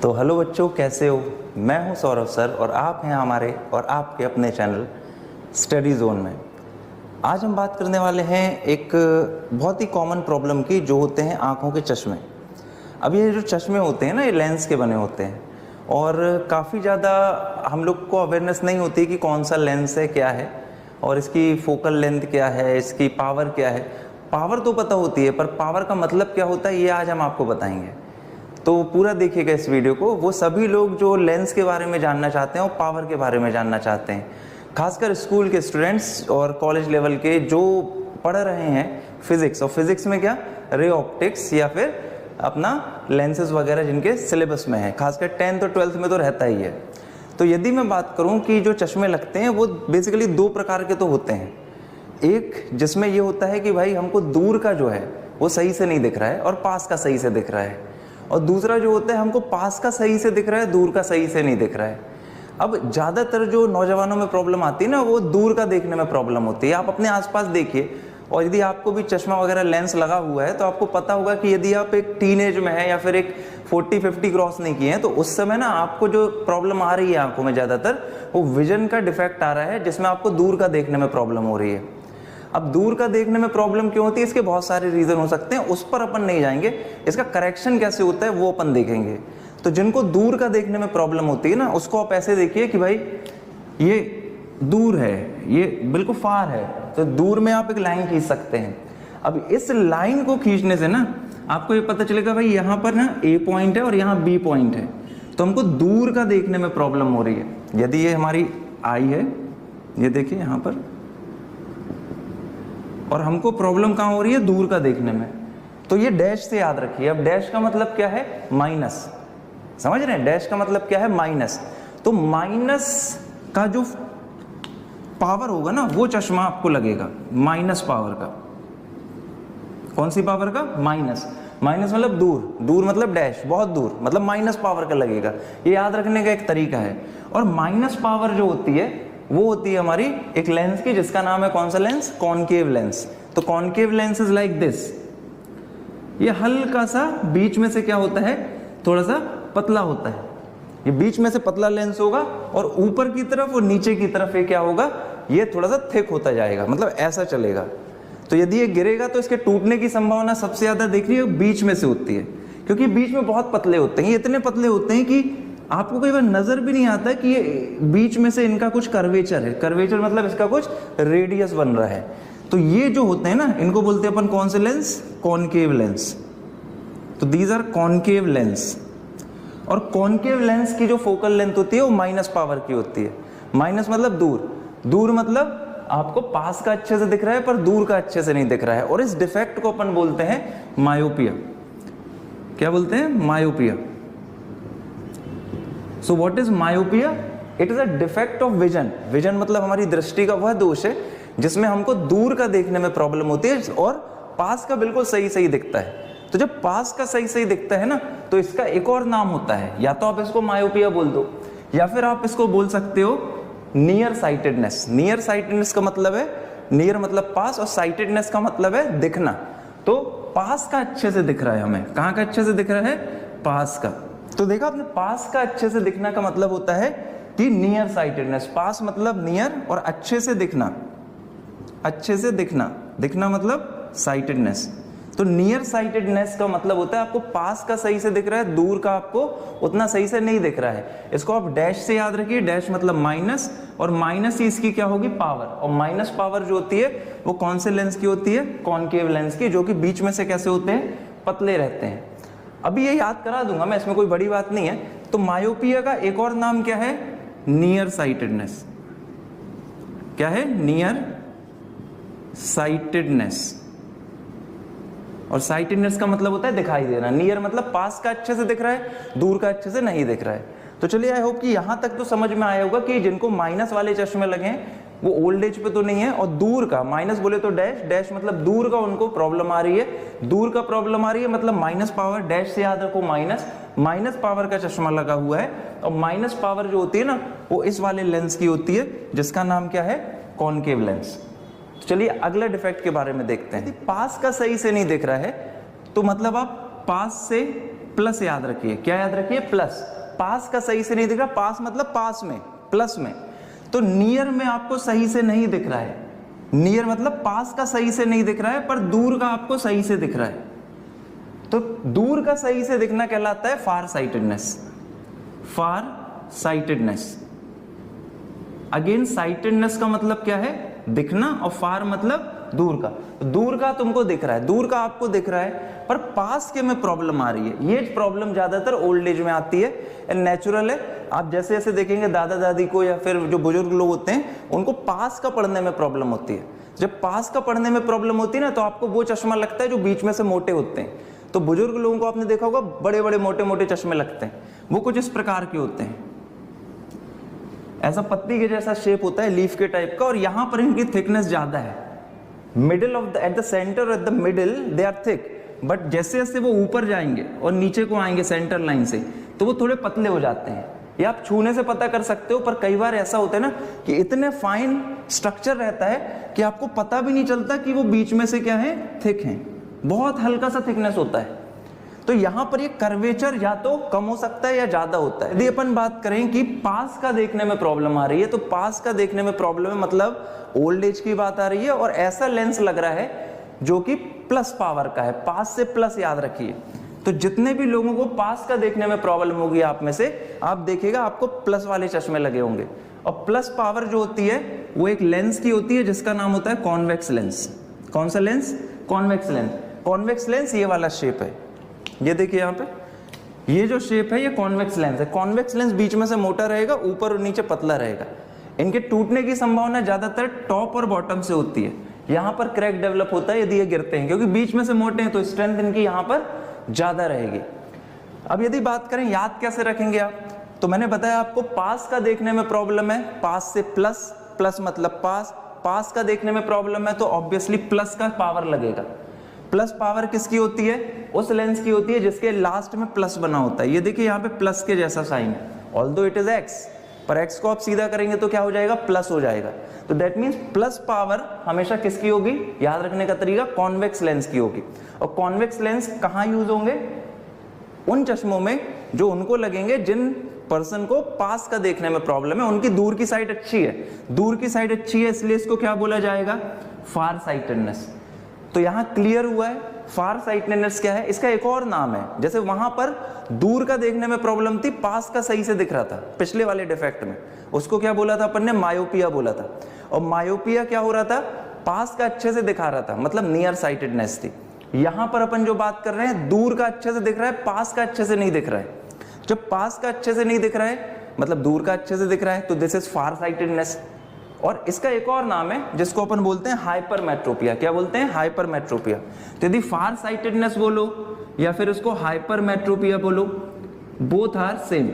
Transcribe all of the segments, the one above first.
तो हेलो बच्चों, कैसे हो? मैं हूं सौरभ सर और आप हैं हमारे और आपके अपने चैनल स्टडी जोन में। आज हम बात करने वाले हैं एक बहुत ही कॉमन प्रॉब्लम की, जो होते हैं आँखों के चश्मे। अब ये जो चश्मे होते हैं ना, ये लेंस के बने होते हैं और काफ़ी ज़्यादा हम लोग को अवेयरनेस नहीं होती कि कौन सा लेंस है, क्या है और इसकी फोकल लेंथ क्या है, इसकी पावर क्या है। पावर तो पता होती है, पर पावर का मतलब क्या होता है ये आज हम आपको बताएंगे। तो पूरा देखिएगा इस वीडियो को। वो सभी लोग जो लेंस के बारे में जानना चाहते हैं और पावर के बारे में जानना चाहते हैं, खासकर स्कूल के स्टूडेंट्स और कॉलेज लेवल के जो पढ़ रहे हैं फिजिक्स, और फिजिक्स में क्या, रे ऑप्टिक्स या फिर अपना लेंसेज वगैरह जिनके सिलेबस में है, खासकर 10th और 12th में तो रहता ही है। तो यदि मैं बात करूं कि जो चश्मे लगते हैं वो बेसिकली दो प्रकार के तो होते हैं। एक जिसमें ये होता है कि भाई हमको दूर का जो है वो सही से नहीं दिख रहा है और पास का सही से दिख रहा है, और दूसरा जो होता है हमको पास का सही से दिख रहा है, दूर का सही से नहीं दिख रहा है। अब ज़्यादातर जो नौजवानों में प्रॉब्लम आती है ना, वो दूर का देखने में प्रॉब्लम होती है। आप अपने आसपास देखिए, और यदि आपको भी चश्मा वगैरह लेंस लगा हुआ है तो आपको पता होगा कि यदि आप एक टीनेज में है या फिर एक 40-50 क्रॉस नहीं किए हैं, तो उस समय ना आपको जो प्रॉब्लम आ रही है आंखों में ज़्यादातर, वो विजन का डिफेक्ट आ रहा है, जिसमें आपको दूर का देखने में प्रॉब्लम हो रही है। अब दूर का देखने में प्रॉब्लम क्यों होती है, इसके बहुत सारे रीजन हो सकते हैं, उस पर अपन नहीं जाएंगे। इसका करेक्शन कैसे होता है वो अपन देखेंगे। तो जिनको दूर का देखने में प्रॉब्लम होती है ना, उसको आप ऐसे देखिए कि भाई ये दूर है, ये बिल्कुल फार है, तो दूर में आप एक लाइन खींच सकते हैं। अब इस लाइन को खींचने से ना आपको ये पता चलेगा भाई यहाँ पर ना ए पॉइंट है और यहाँ बी पॉइंट है, तो हमको दूर का देखने में प्रॉब्लम हो रही है। यदि ये हमारी आई है, ये देखिए यहाँ पर, और हमको प्रॉब्लम कहाँ हो रही है, दूर का देखने में, तो ये डैश से याद रखिए। अब डैश का मतलब क्या है, माइनस, समझ रहे हैं? डैश का मतलब क्या है, माइनस। तो माइनस का जो पावर होगा ना, वो चश्मा आपको लगेगा, माइनस पावर का। कौन सी पावर का, माइनस। माइनस मतलब दूर, दूर मतलब डैश, बहुत दूर, मतलब माइनस पावर का लगेगा। ये याद रखने का एक तरीका है। और माइनस पावर जो होती है वो होती है हमारी एक लेंस की, जिसका नाम है कौन सा लेंस, कॉनकेव लेंस। तो concave lens is like this. ये हल्का सा बीच में से क्या होता है, थोड़ा सा पतला होता है। ये बीच में से पतला लेंस होगा और ऊपर की तरफ और नीचे की तरफ ये क्या होगा, ये थोड़ा सा थिक होता जाएगा, मतलब ऐसा चलेगा। तो यदि ये गिरेगा तो इसके टूटने की संभावना सबसे ज्यादा देख रही है बीच में से होती है, क्योंकि बीच में बहुत पतले होते हैं। ये इतने पतले होते हैं कि आपको कई बार नजर भी नहीं आता कि ये बीच में से इनका कुछ कर्वेचर है। कर्वेचर मतलब इसका कुछ रेडियस बन रहा है। तो ये जो होते हैं ना, इनको बोलते हैं अपन कौन से लेंस, कॉनकेव लेंस। तो दीज आर कॉनकेव लेंस। और कॉनकेव लेंस की जो फोकल लेंथ होती है वो माइनस पावर की होती है। माइनस मतलब दूर, दूर मतलब आपको पास का अच्छे से दिख रहा है पर दूर का अच्छे से नहीं दिख रहा है। और इस डिफेक्ट को अपन बोलते हैं मायोपिया। क्या बोलते हैं, myopia. So what is myopia? It is a defect of vision. Vision मतलब हमारी दृष्टि का वह दोष है जिसमें हमको दूर का देखने में प्रॉब्लम होती है और पास का बिल्कुल सही सही दिखता है। तो जब पास का सही सही दिखता है ना, तो इसका एक और नाम होता है, या तो आप इसको मायोपिया बोल दो या फिर आप इसको बोल सकते हो नियर साइटेडनेस। नियर साइटेडनेस का मतलब है, नियर मतलब पास और साइटेडनेस का मतलब है दिखना। तो पास का अच्छे से दिख रहा है हमें, कहाँ का अच्छे से दिख रहा है, पास का। तो देखा आपने, पास का अच्छे से दिखना का मतलब होता है कि नियर साइटेडनेस। पास मतलब नियर और अच्छे से दिखना, अच्छे से दिखना, दिखना मतलब साइटेडनेस। तो नियर साइटेडनेस का मतलब होता है आपको पास का सही से दिख रहा है, दूर का आपको उतना सही से नहीं दिख रहा है। इसको आप डैश से याद रखिए। डैश मतलब माइनस, और माइनस ही इसकी क्या होगी, पावर। और माइनस पावर जो होती है वो कौन से लेंस की होती है, कॉनकेव लेंस की, जो कि बीच में से कैसे होते हैं, पतले रहते हैं। अभी ये याद करा दूंगा मैं, इसमें कोई बड़ी बात नहीं है। तो मायोपिया का एक और नाम क्या है, नियर साइटेडनेस। क्या है, नियर साइटेडनेस। और साइटेडनेस का मतलब होता है दिखाई देना। नियर मतलब पास का अच्छे से दिख रहा है, दूर का अच्छे से नहीं दिख रहा है। तो चलिए, आई होप कि यहां तक तो समझ में आया होगा कि जिनको माइनस वाले चश्मे लगे हैं वो ओल्ड एज पे तो नहीं है, और दूर का, माइनस बोले तो डैश, डैश मतलब दूर का उनको प्रॉब्लम आ रही है। दूर का प्रॉब्लम आ रही है मतलब माइनस पावर, डैश से याद रखो माइनस, माइनस पावर का चश्मा लगा हुआ है। और माइनस पावर जो होती है ना, वो इस वाले लेंस की होती है, जिसका नाम क्या है, कॉनकेव लेंस। चलिए अगला डिफेक्ट के बारे में देखते हैं। यदि पास का सही से नहीं दिख रहा है तो मतलब आप पास से प्लस याद रखिए, क्या याद रखिए, प्लस। पास का सही से नहीं दिख रहा, पास मतलब पास में, प्लस में, तो नियर में आपको सही से नहीं दिख रहा है। नियर मतलब पास का सही से नहीं दिख रहा है, पर दूर का आपको सही से दिख रहा है। तो दूर का सही से दिखना कहलाता है फार साइटेडनेस। फार साइटेडनेस। अगेन साइटेडनेस का मतलब क्या है, दिखना, और फार मतलब दूर का। दूर का तुमको दिख रहा है, दूर का आपको दिख रहा है, पर पास के में प्रॉब्लम आ रही है। ये प्रॉब्लम ज्यादातर ओल्ड एज में आती है, नेचुरल है। आप जैसे जैसे देखेंगे दादा दादी को या फिर जो बुजुर्ग लोग होते हैं उनको पास का पढ़ने में प्रॉब्लम होती है। जब पास का पढ़ने में प्रॉब्लम होती है ना, तो आपको वो चश्मा लगता है जो बीच में से मोटे होते हैं। तो बुजुर्ग लोगों को आपने देखा होगा बड़े बड़े मोटे मोटे चश्मे लगते हैं, वो कुछ इस प्रकार के होते हैं। ऐसा पत्ती के जैसा शेप होता है, लीफ के टाइप का, और यहां पर इनकी थिकनेस ज्यादा है। Middle of the, at the centre, at the middle they are thick, but जैसे जैसे वो ऊपर जाएंगे और नीचे को आएंगे सेंटर लाइन से, तो वो थोड़े पतले हो जाते हैं। ये आप छूने से पता कर सकते हो, पर कई बार ऐसा होता है ना कि इतने फाइन स्ट्रक्चर रहता है कि आपको पता भी नहीं चलता कि वो बीच में से क्या है, थिक है। बहुत हल्का सा थिकनेस होता है। तो यहां पर ये कर्वेचर या तो कम हो सकता है या ज्यादा होता है। यदि अपन बात करें कि पास का देखने में प्रॉब्लम आ रही है, तो पास का देखने में प्रॉब्लम है मतलब ओल्ड एज की बात आ रही है, और ऐसा लेंस लग रहा है जो कि प्लस पावर का है। पास से प्लस याद रखिए। तो जितने भी लोगों को पास का देखने में प्रॉब्लम होगी आप में से, आप देखिएगा आपको प्लस वाले चश्मे लगे होंगे। और प्लस पावर जो होती है वो एक लेंस की होती है जिसका नाम होता है कॉन्वेक्स लेंस। कौन सा lens? Convex lens. Convex lens ये वाला शेप है, ये देखिए यहाँ पे, ये जो शेप है ये कॉन्वेक्स लेंस है। कॉन्वेक्स लेंस बीच में से मोटा रहेगा, ऊपर और नीचे पतला रहेगा। इनके टूटने की संभावना ज्यादातर टॉप और बॉटम से होती है। यहाँ पर क्रैक डेवलप होता है यदि ये गिरते हैं, क्योंकि बीच में से मोटे हैं तो स्ट्रेंथ इनकी यहाँ पर ज्यादा रहेगी। अब यदि बात करें याद कैसे रखेंगे आप, तो मैंने बताया आपको पास का देखने में प्रॉब्लम है, पास से प्लस, प्लस मतलब पास। पास का देखने में प्रॉब्लम है तो ऑब्वियसली प्लस का पावर लगेगा। प्लस पावर किसकी होती है? उस लेंस की होती है जिसके लास्ट में प्लस बना होता है। ये देखिए यहाँ पे प्लस के जैसा साइन है, ऑल्दो इट इज एक्स, पर एक्स को आप सीधा करेंगे तो क्या हो जाएगा? प्लस हो जाएगा। तो दैट मीन्स प्लस पावर हमेशा किसकी होगी? याद रखने का तरीका कॉन्वेक्स लेंस की होगी। और कॉन्वेक्स लेंस कहाँ यूज होंगे? उन चश्मों में जो उनको लगेंगे जिन पर्सन को पास का देखने में प्रॉब्लम है, उनकी दूर की साइड अच्छी है। दूर की साइड अच्छी है इसलिए इसको क्या बोला जाएगा? फार साइटेडनेस। तो यहां क्लियर हुआ है फार साइटेडनेस क्या है। इसका एक और नाम है, जैसे वहां पर दूर का देखने में प्रॉब्लम थी, पास का सही से दिख रहा था पिछले वाले डिफेक्ट में, उसको क्या बोला था अपन ने? मायोपिया बोला था। और मायोपिया क्या हो रहा था? पास का अच्छे से दिखा रहा था, मतलब नियर साइटेडनेस थी। यहां पर अपन जो बात कर रहे हैं, दूर का अच्छे से दिख रहा है, पास का अच्छे से नहीं दिख रहा है। जब पास का अच्छे से नहीं दिख रहा है मतलब दूर का अच्छे से दिख रहा है, तो दिस इज फार साइटेडनेस। और इसका एक और नाम है जिसको अपन बोलते हैं हाइपरमेट्रोपिया। क्या बोलते हैं? हाइपरमेट्रोपिया। तो यदि फार साइटेडनेस बोलो या फिर उसको हाइपरमेट्रोपिया बोलो, both are same,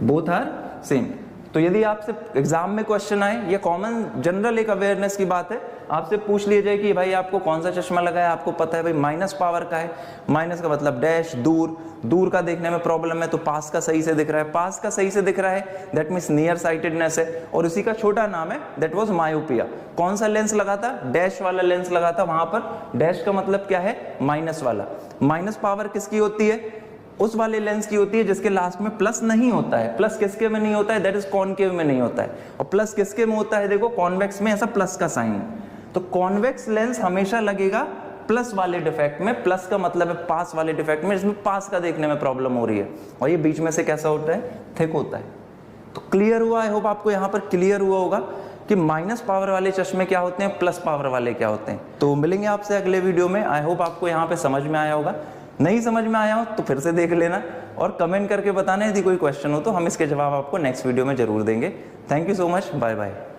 both are same. तो यदि आपसे एग्जाम में क्वेश्चन आए, ये कॉमन जनरल एक अवेयरनेस की बात है, आपसे पूछ लिया जाए कि भाई आपको कौन सा चश्मा लगा है, आपको पता है भाई माइनस पावर का है। माइनस का मतलब डैश, दूर। दूर का देखने में प्रॉब्लम है तो पास का सही से दिख रहा है, पास का सही से दिख रहा है दैट मीन्स नियर साइटेडनेस है। और उसी का छोटा नाम है दैट वाज मायोपिया। कौन सा लेंस लगा था? डैश वाला लेंस लगा था। वहां पर डैश का मतलब क्या है? माइनस वाला। माइनस पावर किसकी होती है? उस वाले लेंस की होती है जिसके लास्ट में प्लस नहीं होता है। प्लस किसके में नहीं होता है? दैट इज कॉनकेव में नहीं होता है। और प्लस किसके में होता है? देखो कॉन्वेक्स में ऐसा प्लस का साइन है। तो कॉन्वेक्स लेंस हमेशा लगेगा प्लस वाले डिफेक्ट में। प्लस का मतलब है पास वाले डिफेक्ट में, जिसमें पास का देखने में प्रॉब्लम हो रही है। और ये बीच में से कैसा होता है? थिक होता है। तो क्लियर हुआ? आई होप आपको यहाँ पर क्लियर हुआ होगा कि माइनस पावर वाले चश्मे क्या होते हैं, प्लस पावर वाले क्या होते हैं। तो मिलेंगे आपसे अगले वीडियो में। आई होप आपको यहाँ पे समझ में आया होगा। नहीं समझ में आया हो तो फिर से देख लेना और कमेंट करके बताना। यदि कोई क्वेश्चन हो तो हम इसके जवाब आपको नेक्स्ट वीडियो में जरूर देंगे। Thank you so much. Bye bye.